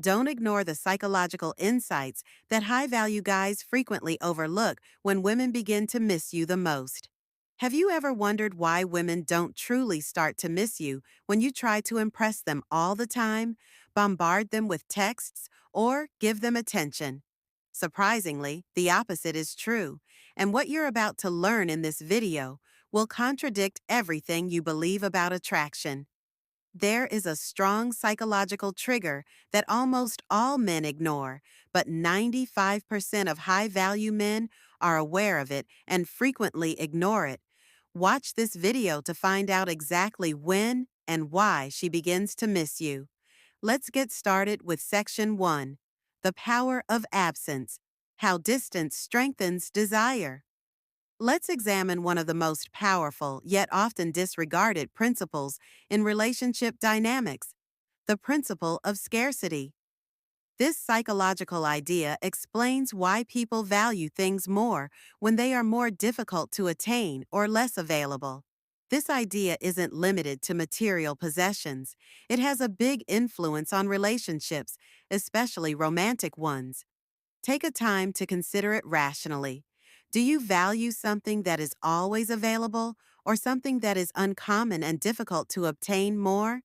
Don't ignore the psychological insights that high value guys frequently overlook when women begin to miss you the most. Have you ever wondered why women don't truly start to miss you when you try to impress them all the time, bombard them with texts, or give them attention? Surprisingly, the opposite is true, and what you're about to learn in this video will contradict everything you believe about attraction. There is a strong psychological trigger that almost all men ignore, but 95% of high value men are aware of it and frequently ignore it. Watch this video to find out exactly when and why she begins to miss you. Let's get started with Section 1, The Power of Absence, How Distance Strengthens Desire. Let's examine one of the most powerful, yet often disregarded principles in relationship dynamics, the principle of scarcity. This psychological idea explains why people value things more when they are more difficult to attain or less available. This idea isn't limited to material possessions. It has a big influence on relationships, especially romantic ones. Take a time to consider it rationally. Do you value something that is always available or something that is uncommon and difficult to obtain more?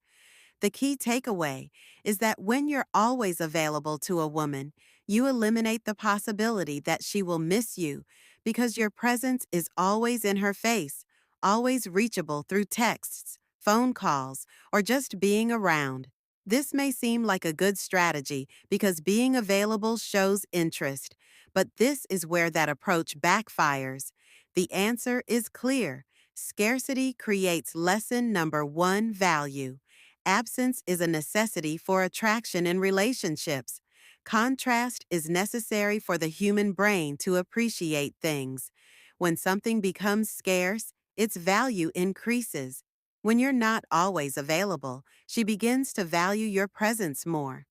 The key takeaway is that when you're always available to a woman, you eliminate the possibility that she will miss you because your presence is always in her face, always reachable through texts, phone calls, or just being around. This may seem like a good strategy because being available shows interest, but this is where that approach backfires. The answer is clear. Scarcity creates lesson number one: value. Absence is a necessity for attraction in relationships. Contrast is necessary for the human brain to appreciate things. When something becomes scarce, its value increases. When you're not always available, she begins to value your presence more.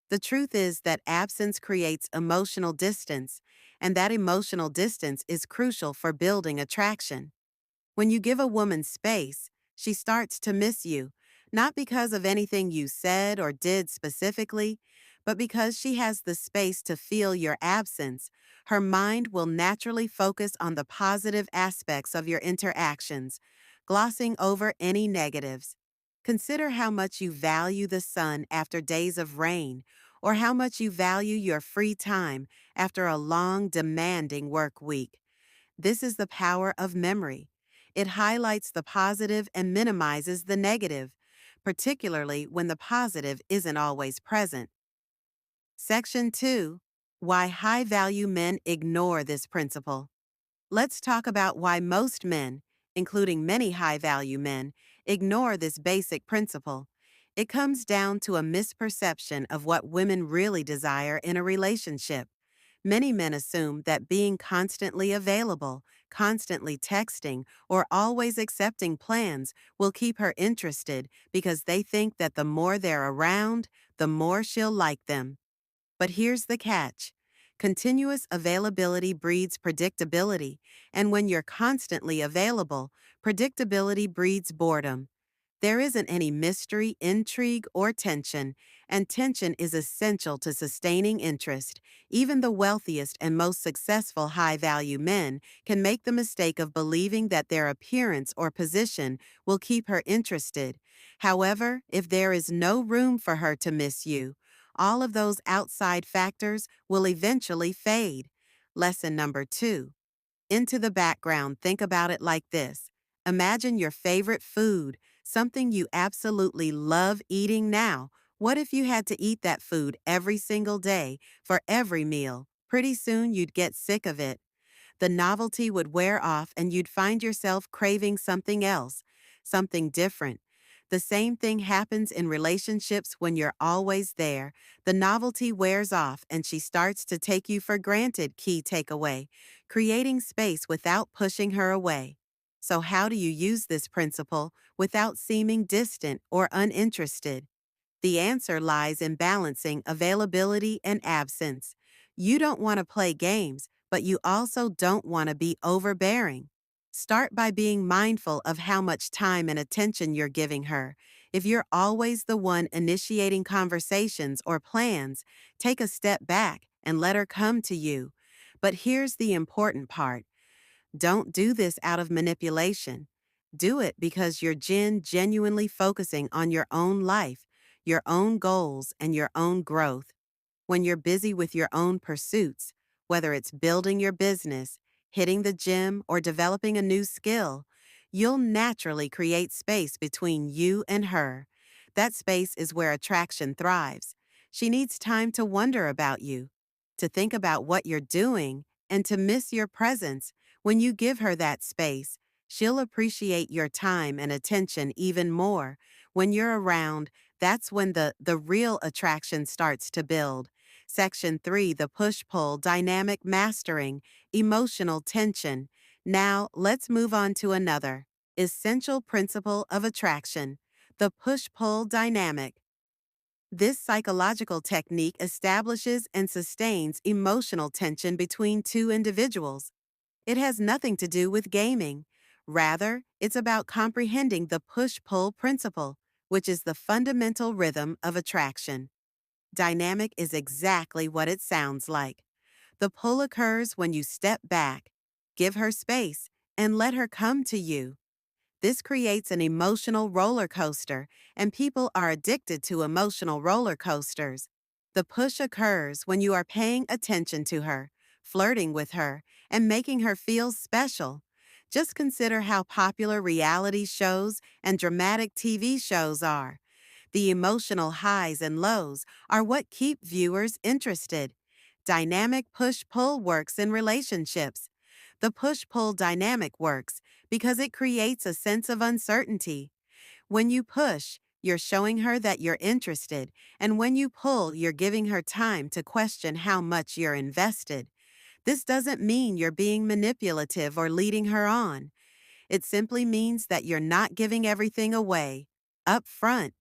The truth is that absence creates emotional distance, and that emotional distance is crucial for building attraction. When you give a woman space, she starts to miss you, not because of anything you said or did specifically, but because she has the space to feel your absence. Her mind will naturally focus on the positive aspects of your interactions, glossing over any negatives. Consider how much you value the sun after days of rain, or how much you value your free time after a long, demanding work week. This is the power of memory. It highlights the positive and minimizes the negative, particularly when the positive isn't always present. Section 2. Why high value men ignore this principle. Let's talk about why most men, including many high value men, ignore this basic principle. It comes down to a misperception of what women really desire in a relationship. Many men assume that being constantly available, constantly texting, or always accepting plans will keep her interested because they think that the more they're around, the more she'll like them. But here's the catch. Continuous availability breeds predictability, and when you're constantly available, predictability breeds boredom. There isn't any mystery, intrigue, or tension, and tension is essential to sustaining interest. Even the wealthiest and most successful high-value men can make the mistake of believing that their appearance or position will keep her interested. However, if there is no room for her to miss you, all of those outside factors will eventually fade. Lesson number 2. Into the background, think about it like this. Imagine your favorite food, something you absolutely love eating now. What if you had to eat that food every single day for every meal? Pretty soon you'd get sick of it. The novelty would wear off and you'd find yourself craving something else, something different. The same thing happens in relationships when you're always there. The novelty wears off and she starts to take you for granted. Key takeaway: creating space without pushing her away. So how do you use this principle without seeming distant or uninterested? The answer lies in balancing availability and absence. You don't want to play games, but you also don't want to be overbearing. Start by being mindful of how much time and attention you're giving her. If you're always the one initiating conversations or plans, take a step back and let her come to you. But here's the important part: don't do this out of manipulation. Do it because you're genuinely focusing on your own life, your own goals, and your own growth. When you're busy with your own pursuits, whether it's building your business, hitting the gym, or developing a new skill, you'll naturally create space between you and her. That space is where attraction thrives. She needs time to wonder about you, to think about what you're doing, and to miss your presence. When you give her that space, she'll appreciate your time and attention even more. When you're around, that's when the real attraction starts to build. Section 3: The Push Pull Dynamic Mastering Emotional Tension. Now, let's move on to another essential principle of attraction: the push pull dynamic. This psychological technique establishes and sustains emotional tension between two individuals. It has nothing to do with gaming. Rather, it's about comprehending the push pull principle, which is the fundamental rhythm of attraction. Dynamic is exactly what it sounds like. The pull occurs when you step back, give her space, and let her come to you. This creates an emotional roller coaster, and people are addicted to emotional roller coasters. The push occurs when you are paying attention to her, flirting with her, and making her feel special. Just consider how popular reality shows and dramatic TV shows are. The emotional highs and lows are what keep viewers interested. Dynamic push pull works in relationships. The push pull dynamic works because it creates a sense of uncertainty. When you push, you're showing her that you're interested, and when you pull, you're giving her time to question how much you're invested. This doesn't mean you're being manipulative or leading her on. It simply means that you're not giving everything away up front.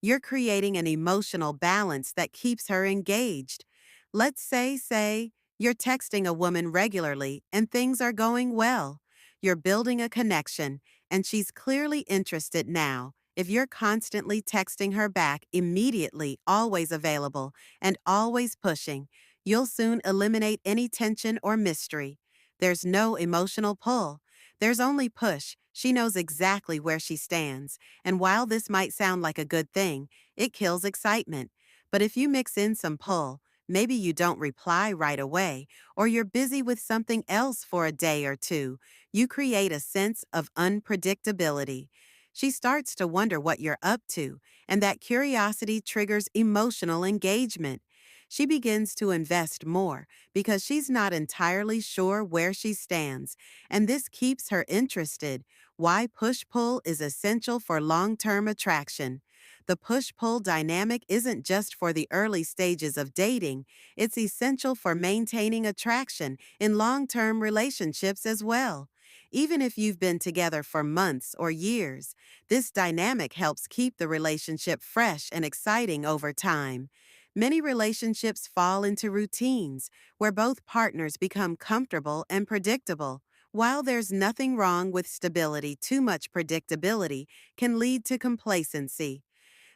You're creating an emotional balance that keeps her engaged. Let's say you're texting a woman regularly and things are going well. You're building a connection and she's clearly interested now. If you're constantly texting her back immediately, always available, and always pushing, you'll soon eliminate any tension or mystery. There's no emotional pull. There's only push. She knows exactly where she stands. And while this might sound like a good thing, it kills excitement. But if you mix in some pull, maybe you don't reply right away, or you're busy with something else for a day or two, you create a sense of unpredictability. She starts to wonder what you're up to, and that curiosity triggers emotional engagement. She begins to invest more because she's not entirely sure where she stands, and this keeps her interested. Why push pull is essential for long term attraction. The push pull dynamic isn't just for the early stages of dating, it's essential for maintaining attraction in long term relationships as well. Even if you've been together for months or years, this dynamic helps keep the relationship fresh and exciting over time. Many relationships fall into routines where both partners become comfortable and predictable. While there's nothing wrong with stability, too much predictability can lead to complacency.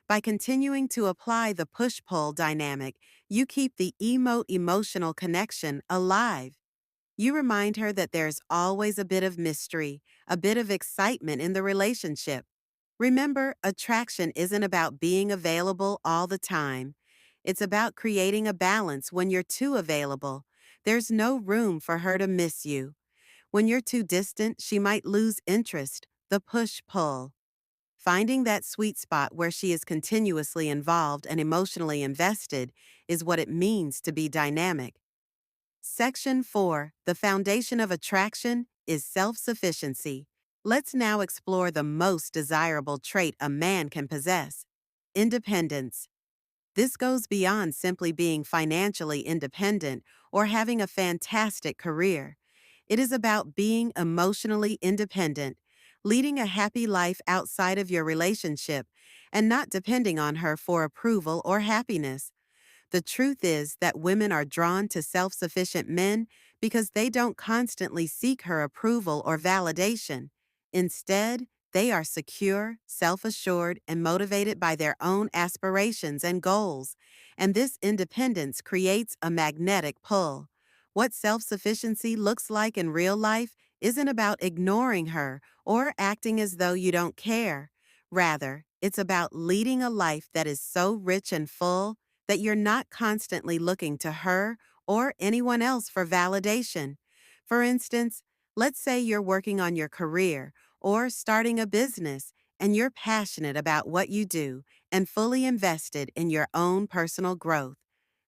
By continuing to apply the push pull dynamic, you keep the emotional connection alive. You remind her that there's always a bit of mystery, a bit of excitement in the relationship. Remember, attraction isn't about being available all the time. It's about creating a balance when you're too available. There's no room for her to miss you. When you're too distant, she might lose interest, the push-pull. Finding that sweet spot where she is continuously involved and emotionally invested is what it means to be dynamic. Section 4: The foundation of attraction is self-sufficiency. Let's now explore the most desirable trait a man can possess: independence. This goes beyond simply being financially independent or having a fantastic career. It is about being emotionally independent, leading a happy life outside of your relationship, and not depending on her for approval or happiness. The truth is that women are drawn to self-sufficient men because they don't constantly seek her approval or validation. Instead, They are secure, self assured, and motivated by their own aspirations and goals, and this independence creates a magnetic pull. What self sufficiency looks like in real life isn't about ignoring her or acting as though you don't care. Rather, it's about leading a life that is so rich and full that you're not constantly looking to her or anyone else for validation. For instance, let's say you're working on your career or starting a business and you're passionate about what you do and fully invested in your own personal growth.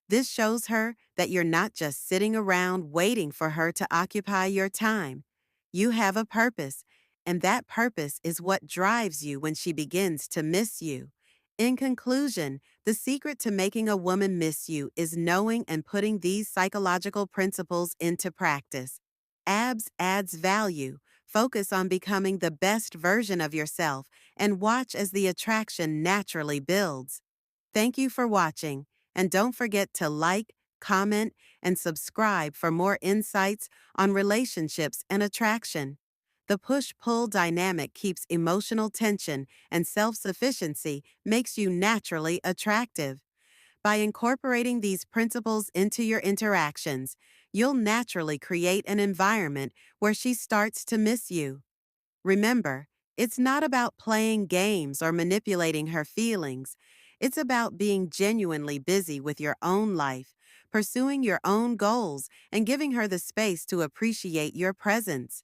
This shows her that you're not just sitting around waiting for her to occupy your time. You have a purpose, and that purpose is what drives you when she begins to miss you. In conclusion, the secret to making a woman miss you is knowing and putting these psychological principles into practice. ABS adds value. Focus on becoming the best version of yourself and watch as the attraction naturally builds. Thank you for watching, and don't forget to like, comment, and subscribe for more insights on relationships and attraction. The push-pull dynamic keeps emotional tension, and self-sufficiency makes you naturally attractive. By incorporating these principles into your interactions, you'll naturally create an environment where she starts to miss you. Remember, it's not about playing games or manipulating her feelings. It's about being genuinely busy with your own life, pursuing your own goals, and giving her the space to appreciate your presence.